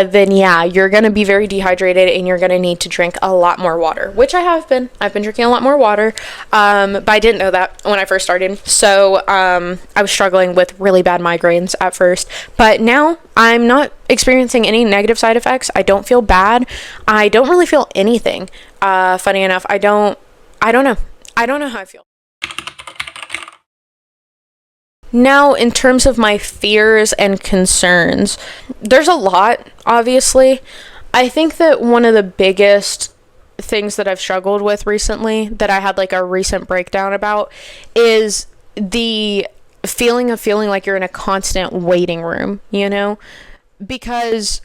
then yeah, you're going to be very dehydrated and you're going to need to drink a lot more water, which I have been. I've been drinking a lot more water, but I didn't know that when I first started. So I was struggling with really bad migraines at first, but now I'm not experiencing any negative side effects. I don't feel bad. I don't really feel anything. Funny enough, I don't know. I don't know how I feel. Now, in terms of my fears and concerns, there's a lot, obviously. I think that one of the biggest things that I've struggled with recently, that I had like a recent breakdown about, is the feeling of feeling like you're in a constant waiting room, you know? Because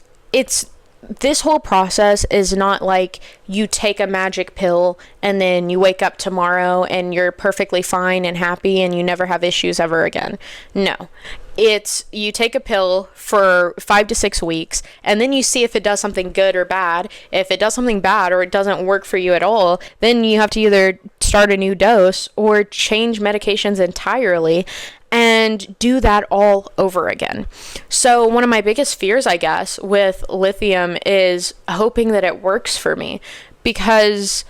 this whole process is not like you take a magic pill and then you wake up tomorrow and you're perfectly fine and happy and you never have issues ever again. No. It's you take a pill for 5 to 6 weeks and then you see if it does something good or bad. If it does something bad or it doesn't work for you at all, then you have to either start a new dose or change medications entirely and do that all over again. So one of my biggest fears, I guess, with lithium is hoping that it works for me, because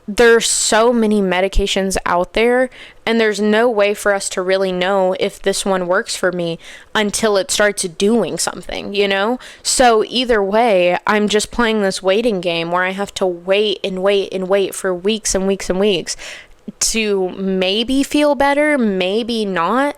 there's so many medications out there and there's no way for us to really know if this one works for me until it starts doing something, you know? So either way, I'm just playing this waiting game where I have to wait and wait and wait for weeks and weeks and weeks to maybe feel better, maybe not.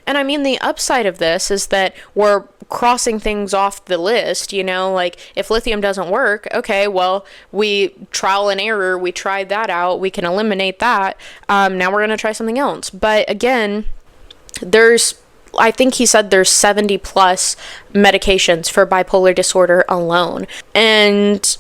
And I mean, the upside of this is that we're crossing things off the list, you know, like if lithium doesn't work, okay, well, we trial and error, we tried that out, we can eliminate that. Now we're going to try something else. But again, I think he said there's 70 plus medications for bipolar disorder alone. And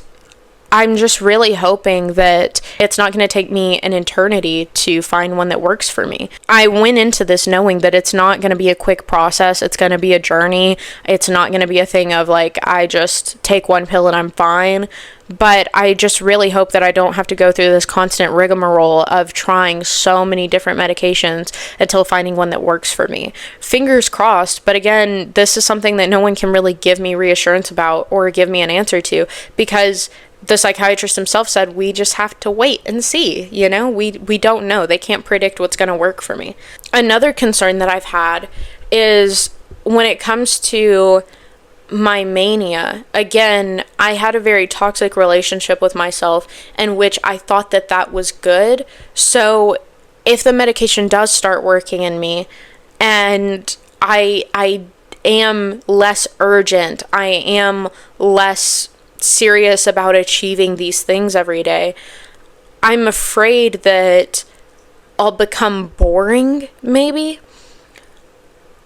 I'm just really hoping that it's not going to take me an eternity to find one that works for me. I went into this knowing that it's not going to be a quick process. It's going to be a journey. It's not going to be a thing of like, I just take one pill and I'm fine. But I just really hope that I don't have to go through this constant rigmarole of trying so many different medications until finding one that works for me. Fingers crossed. But again, this is something that no one can really give me reassurance about or give me an answer to, because the psychiatrist himself said we just have to wait and see, you know? We don't know. They can't predict what's going to work for me. Another concern that I've had is when it comes to my mania. Again, I had a very toxic relationship with myself in which I thought that that was good. So if the medication does start working in me and I am less urgent, I am less serious about achieving these things every day, I'm afraid that I'll become boring. Maybe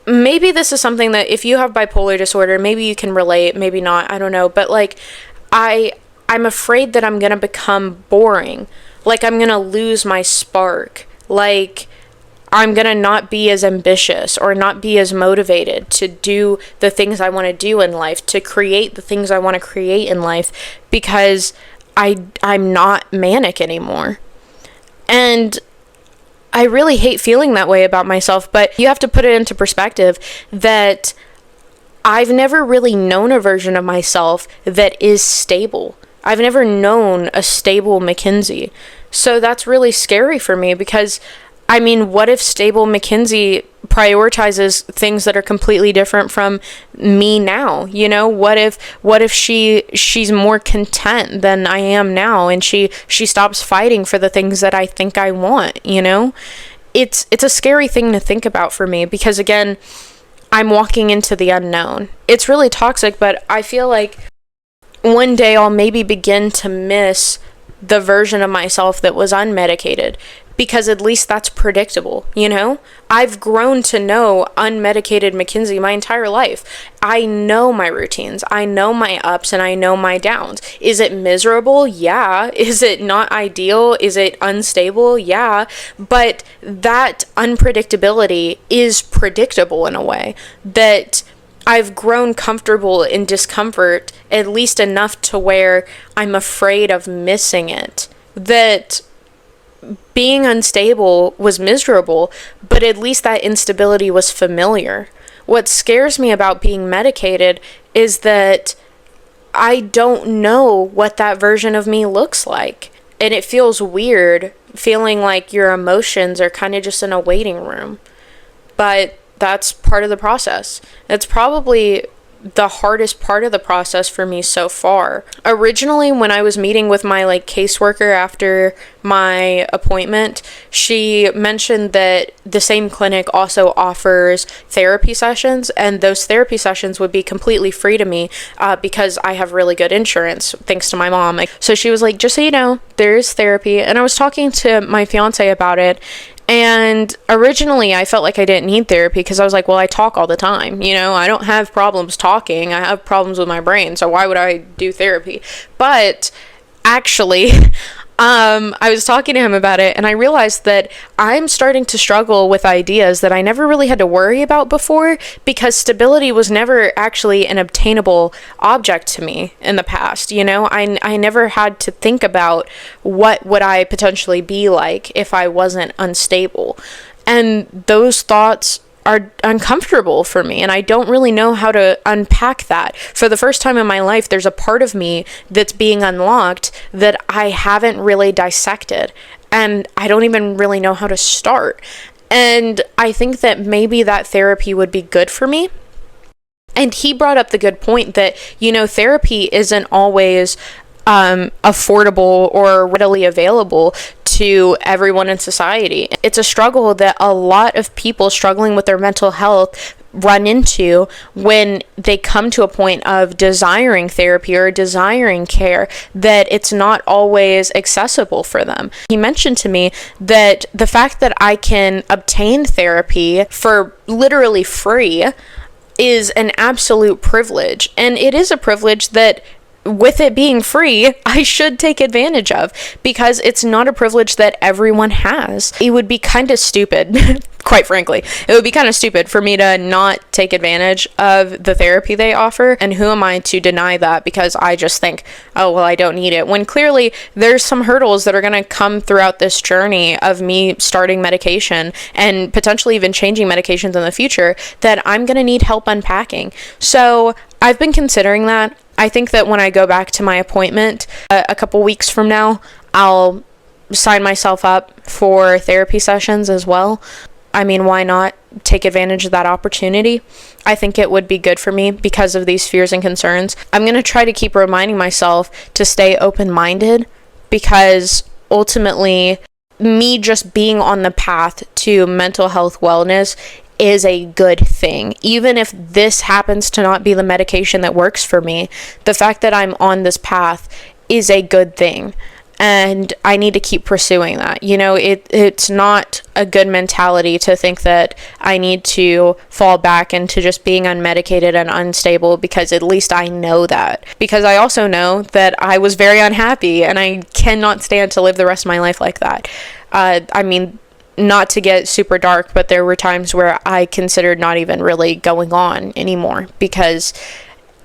this is something that if you have bipolar disorder, maybe you can relate, maybe not, I don't know, but like I'm afraid that I'm gonna become boring, like I'm gonna lose my spark, like I'm gonna not be as ambitious or not be as motivated to do the things I want to do in life, to create the things I want to create in life, because I'm not manic anymore. And I really hate feeling that way about myself, but you have to put it into perspective that I've never really known a version of myself that is stable. I've never known a stable Mackenzie. So that's really scary for me, because I mean, what if stable Mackenzie prioritizes things that are completely different from me now? You know, what if she's more content than I am now, and she stops fighting for the things that I think I want, you know? It's a scary thing to think about for me, because again, I'm walking into the unknown. It's really toxic, but I feel like one day I'll maybe begin to miss the version of myself that was unmedicated, because at least that's predictable, you know? I've grown to know unmedicated Mackenzie my entire life. I know my routines, I know my ups, and I know my downs. Is it miserable? Yeah. Is it not ideal? Is it unstable? Yeah. But that unpredictability is predictable in a way that I've grown comfortable in discomfort, at least enough to where I'm afraid of missing it. That being unstable was miserable, but at least that instability was familiar. What scares me about being medicated is that I don't know what that version of me looks like. And it feels weird feeling like your emotions are kind of just in a waiting room. But that's part of the process. It's probably the hardest part of the process for me so far. Originally, when I was meeting with my like caseworker after my appointment, she mentioned that the same clinic also offers therapy sessions, and those therapy sessions would be completely free to me because I have really good insurance thanks to my mom. So she was like, just so you know, there is therapy. And I was talking to my fiance about it, and originally I felt like I didn't need therapy because I was like, well, I talk all the time. You know, I don't have problems talking. I have problems with my brain. So why would I do therapy? But actually, I was talking to him about it, and I realized that I'm starting to struggle with ideas that I never really had to worry about before, because stability was never actually an obtainable object to me in the past. You know, I never had to think about what would I potentially be like if I wasn't unstable. And those thoughts are uncomfortable for me, and I don't really know how to unpack that. For the first time in my life, there's a part of me that's being unlocked that I haven't really dissected, and I don't even really know how to start. And I think that maybe that therapy would be good for me. And he brought up the good point that, you know, therapy isn't always affordable or readily available to everyone in society. It's a struggle that a lot of people struggling with their mental health run into when they come to a point of desiring therapy or desiring care, that it's not always accessible for them. He mentioned to me that the fact that I can obtain therapy for literally free is an absolute privilege. And it is a privilege that, with it being free, I should take advantage of, because it's not a privilege that everyone has. It would be kind of stupid, quite frankly. It would be kind of stupid for me to not take advantage of the therapy they offer. And who am I to deny that because I just think, oh, well, I don't need it, when clearly there's some hurdles that are going to come throughout this journey of me starting medication and potentially even changing medications in the future that I'm going to need help unpacking. So I've been considering that. I think that when I go back to my appointment a couple weeks from now, I'll sign myself up for therapy sessions as well. I mean, why not take advantage of that opportunity? I think it would be good for me because of these fears and concerns. I'm going to try to keep reminding myself to stay open-minded, because ultimately, me just being on the path to mental health wellness is a good thing. Even if this happens to not be the medication that works for me, the fact that I'm on this path is a good thing. And I need to keep pursuing that. You know, it's not a good mentality to think that I need to fall back into just being unmedicated and unstable, because at least I know that. Because I also know that I was very unhappy, and I cannot stand to live the rest of my life like that. I mean, not to get super dark, but there were times where I considered not even really going on anymore because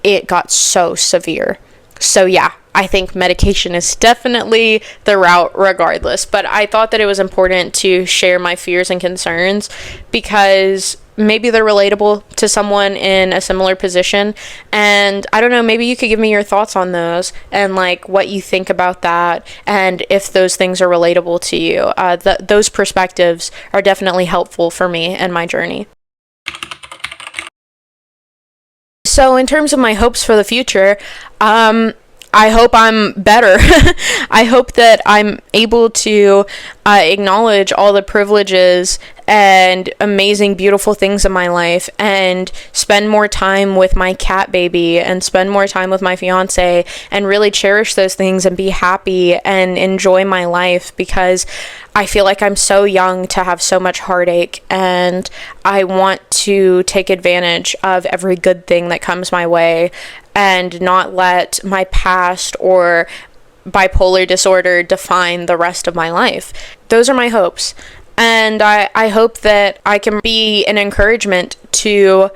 it got so severe. So yeah, I think medication is definitely the route regardless, but I thought that it was important to share my fears and concerns because maybe they're relatable to someone in a similar position. And I don't know, maybe you could give me your thoughts on those and like what you think about that, and if those things are relatable to you. Those perspectives are definitely helpful for me and my journey. So in terms of my hopes for the future, I hope I'm better. I hope that I'm able to acknowledge all the privileges and amazing, beautiful things in my life, and spend more time with my cat baby, and spend more time with my fiance, and really cherish those things and be happy and enjoy my life, because I feel like I'm so young to have so much heartache, and I want to take advantage of every good thing that comes my way and not let my past or bipolar disorder define the rest of my life. Those are my hopes. And I hope that I can be an encouragement to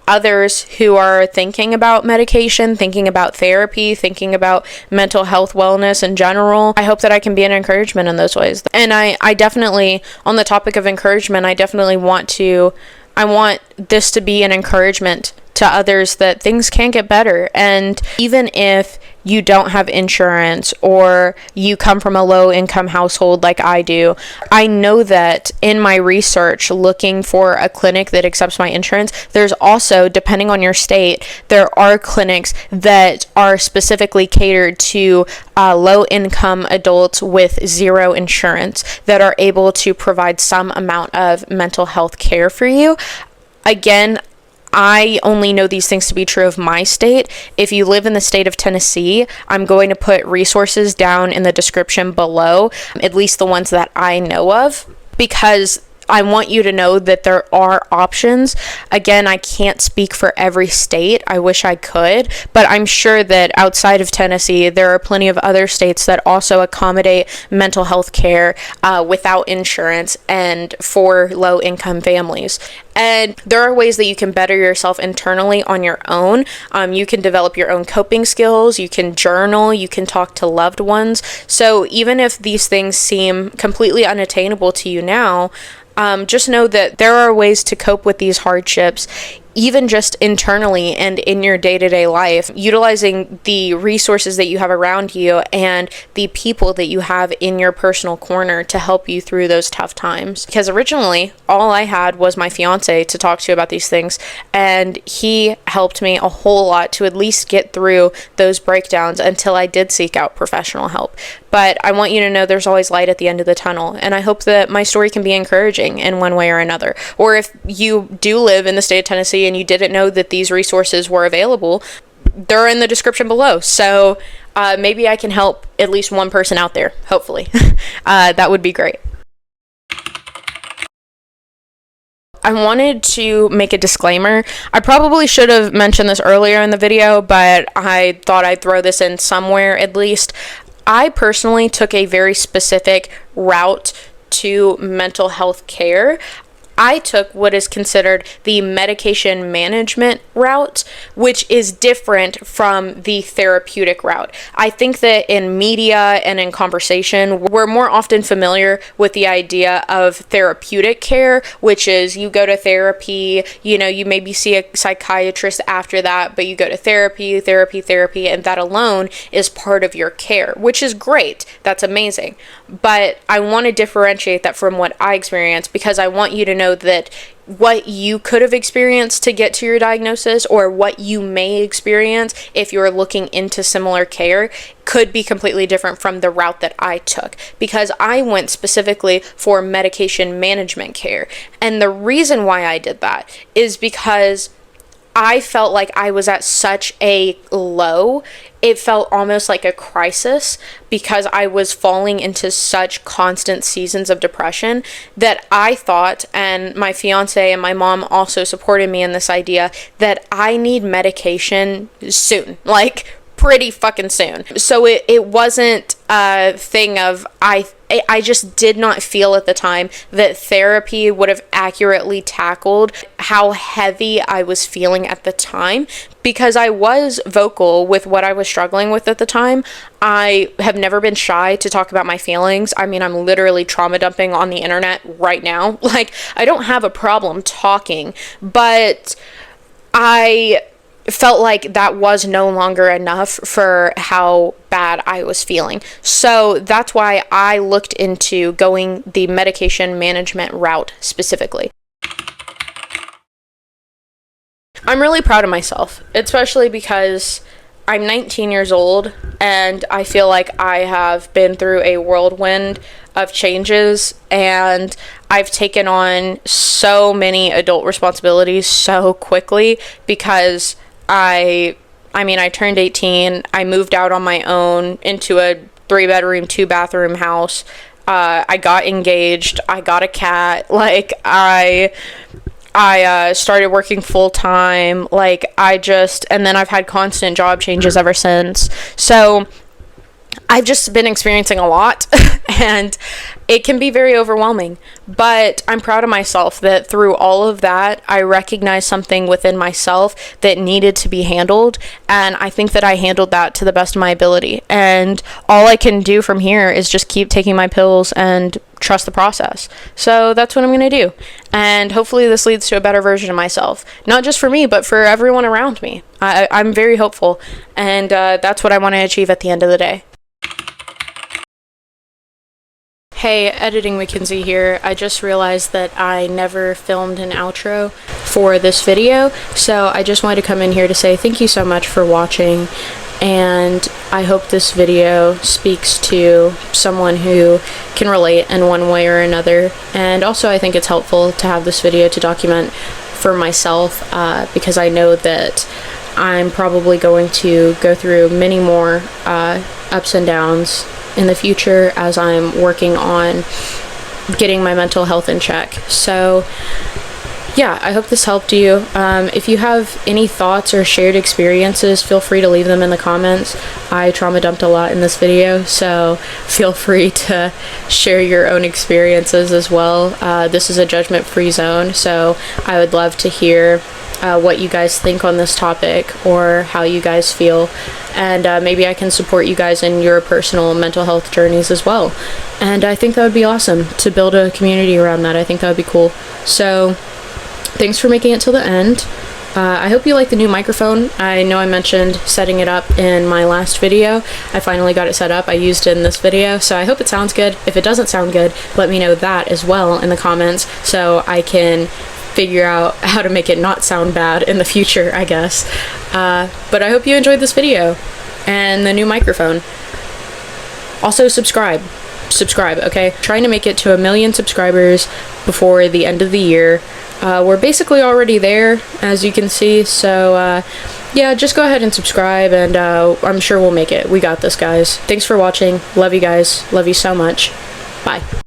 others who are thinking about medication, thinking about therapy, thinking about mental health wellness in general. I hope that I can be an encouragement in those ways. And I definitely, on the topic of encouragement, I want this to be an encouragement to to others that things can get better. And even if you don't have insurance or you come from a low income household like I do, I know that in my research looking for a clinic that accepts my insurance, there's also, depending on your state, there are clinics that are specifically catered to low income adults with zero insurance that are able to provide some amount of mental health care for you. Again, I only know these things to be true of my state. If you live in the state of Tennessee, I'm going to put resources down in the description below, at least the ones that I know of, because I want you to know that there are options. Again, I can't speak for every state. I wish I could, but I'm sure that outside of Tennessee, there are plenty of other states that also accommodate mental health care without insurance and for low-income families. And there are ways that you can better yourself internally on your own. You can develop your own coping skills, you can journal, you can talk to loved ones. So even if these things seem completely unattainable to you now, just know that there are ways to cope with these hardships, even just internally and in your day-to-day life, utilizing the resources that you have around you and the people that you have in your personal corner to help you through those tough times. Because originally, all I had was my fiance to talk to about these things, and he helped me a whole lot to at least get through those breakdowns until I did seek out professional help. But I want you to know there's always light at the end of the tunnel, and I hope that my story can be encouraging in one way or another. Or if you do live in the state of Tennessee and you didn't know that these resources were available, they're in the description below. So maybe I can help at least one person out there, hopefully. That would be great. I wanted to make a disclaimer. I probably should have mentioned this earlier in the video, but I thought I'd throw this in somewhere at least. I personally took a very specific route to mental health care. I took what is considered the medication management route, which is different from the therapeutic route. I think that in media and in conversation, we're more often familiar with the idea of therapeutic care, which is you go to therapy, you maybe see a psychiatrist after that, but you go to therapy, and that alone is part of your care, which is great. That's amazing. But I want to differentiate that from what I experienced, because I want you to know that what you could have experienced to get to your diagnosis, or what you may experience if you're looking into similar care, could be completely different from the route that I took, because I went specifically for medication management care. And the reason why I did that is because I felt like I was at such a low. It felt almost like a crisis, because I was falling into such constant seasons of depression that I thought, and my fiance and my mom also supported me in this idea, that I need medication soon, like pretty fucking soon. So it wasn't a thing of I just did not feel at the time that therapy would have accurately tackled how heavy I was feeling at the time, because I was vocal with what I was struggling with at the time. I have never been shy to talk about my feelings. I mean, I'm literally trauma dumping on the internet right now. Like, I don't have a problem talking, but I felt like that was no longer enough for how bad I was feeling. So that's why I looked into going the medication management route specifically. I'm really proud of myself, especially because I'm 19 years old and I feel like I have been through a whirlwind of changes, and I've taken on so many adult responsibilities so quickly, because I turned 18, I moved out on my own into a 3-bedroom, 2-bathroom house. I got engaged, I got a cat, like I started working full time, and then I've had constant job changes ever since. So I've just been experiencing a lot, and it can be very overwhelming, but I'm proud of myself that through all of that, I recognized something within myself that needed to be handled, and I think that I handled that to the best of my ability. And all I can do from here is just keep taking my pills and trust the process. So that's what I'm going to do. And hopefully this leads to a better version of myself. Not just for me, but for everyone around me. I'm very hopeful. And that's what I want to achieve at the end of the day. Hey, Editing Mackenzie here. I just realized that I never filmed an outro for this video, so I just wanted to come in here to say thank you so much for watching, and I hope this video speaks to someone who can relate in one way or another. And also I think it's helpful to have this video to document for myself, because I know that I'm probably going to go through many more ups and downs in the future as I'm working on getting my mental health in check. So yeah, I hope this helped you. If you have any thoughts or shared experiences, feel free to leave them in the comments. I trauma dumped a lot in this video, so feel free to share your own experiences as well. This is a judgment-free zone, so I would love to hear what you guys think on this topic or how you guys feel, and maybe I can support you guys in your personal mental health journeys as well. And I think that would be awesome to build a community around that. I think that would be cool. So thanks for making it till the end. I hope you like the new microphone. I know I mentioned setting it up in my last video. I finally got it set up. I used it in this video, so I hope it sounds good. If it doesn't sound good, let me know that as well in the comments so I can figure out how to make it not sound bad in the future, I guess. But I hope you enjoyed this video and the new microphone. Also subscribe, okay? Trying to make it to 1 million subscribers before the end of the year. We're basically already there, as you can see, so yeah, just go ahead and subscribe, and I'm sure we'll make it. We got this, guys. Thanks for watching. Love you guys. Love you so much. Bye.